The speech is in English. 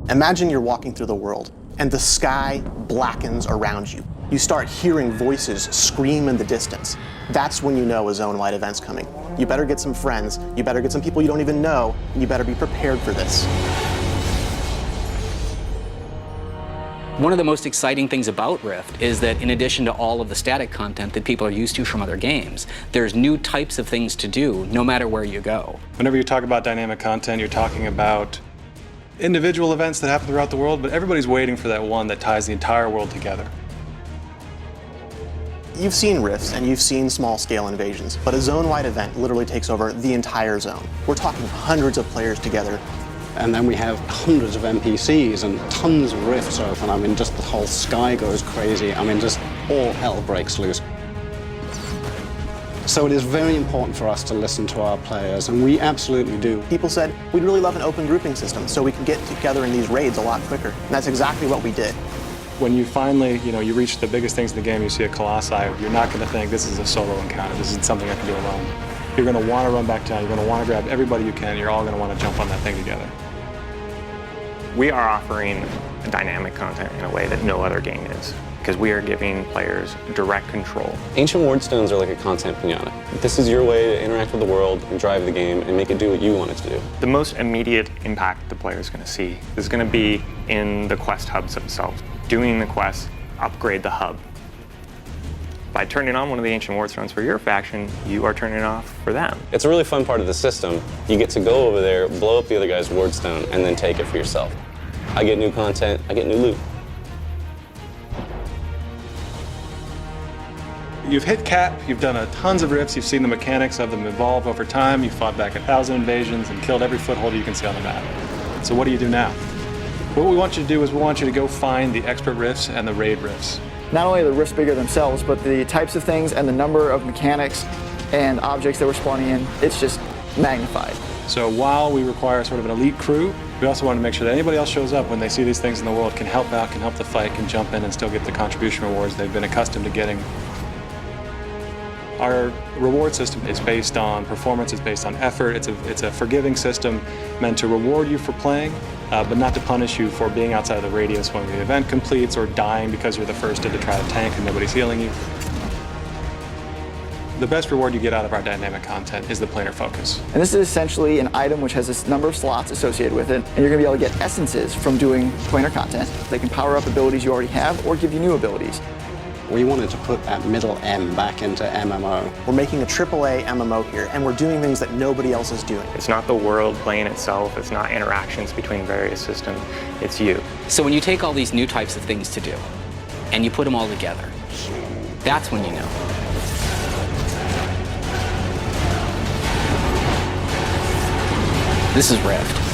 Imagine you're walking through the world and the sky blackens around you. You start hearing voices scream in the distance. That's when you know a zone-wide event's coming. You better get some friends, you better get some people you don't even know, and you better be prepared for this. One of the most exciting things about Rift is that in addition to all of the static content that people are used to from other games, there's new types of things to do no matter where you go. Whenever you talk about dynamic content, you're talking about individual events that happen throughout the world, but everybody's waiting for that one that ties the entire world together. You've seen rifts and you've seen small-scale invasions, but a zone-wide event literally takes over the entire zone. We're talking hundreds of players together. And then we have hundreds of NPCs and tons of rifts open. I mean, just the whole sky goes crazy. I mean, just all hell breaks loose. So it is very important for us to listen to our players, and we absolutely do. People said, we'd really love an open grouping system so we can get together in these raids a lot quicker. And that's exactly what we did. When you finally, you reach the biggest things in the game, you see a Colossi, you're not going to think this is a solo encounter, this isn't something I can do alone. You're going to want to run back down, you're going to want to grab everybody you can, you're all going to want to jump on that thing together. We are offering dynamic content in a way that no other game is, because we are giving players direct control. Ancient Wardstones are like a content pinata. This is your way to interact with the world and drive the game and make it do what you want it to do. The most immediate impact the player is going to see is going to be in the quest hubs themselves. Doing the quests, upgrade the hub. By turning on one of the Ancient Wardstones for your faction, you are turning it off for them. It's a really fun part of the system. You get to go over there, blow up the other guy's Wardstone, and then take it for yourself. I get new content, I get new loot. You've hit cap, you've done tons of rifts, you've seen the mechanics of them evolve over time, you've fought back 1,000 invasions and killed every foothold you can see on the map. So what do you do now? What we want you to do is we want you to go find the expert rifts and the raid rifts. Not only are the rifts bigger themselves, but the types of things and the number of mechanics and objects that we're spawning in, it's just magnified. So while we require sort of an elite crew, we also want to make sure that anybody else shows up when they see these things in the world, can help out, can help the fight, can jump in and still get the contribution rewards they've been accustomed to getting. Our reward system is based on performance, it's based on effort, it's a forgiving system meant to reward you for playing, but not to punish you for being outside of the radius when the event completes or dying because you're the first to try to tank and nobody's healing you. The best reward you get out of our dynamic content is the planar focus. And this is essentially an item which has a number of slots associated with it, and you're going to be able to get essences from doing planar content. They can power up abilities you already have or give you new abilities. We wanted to put that middle M back into MMO. We're making a AAA MMO here, and we're doing things that nobody else is doing. It's not the world playing itself, it's not interactions between various systems, it's you. So when you take all these new types of things to do, and you put them all together, that's when you know. This is Rift.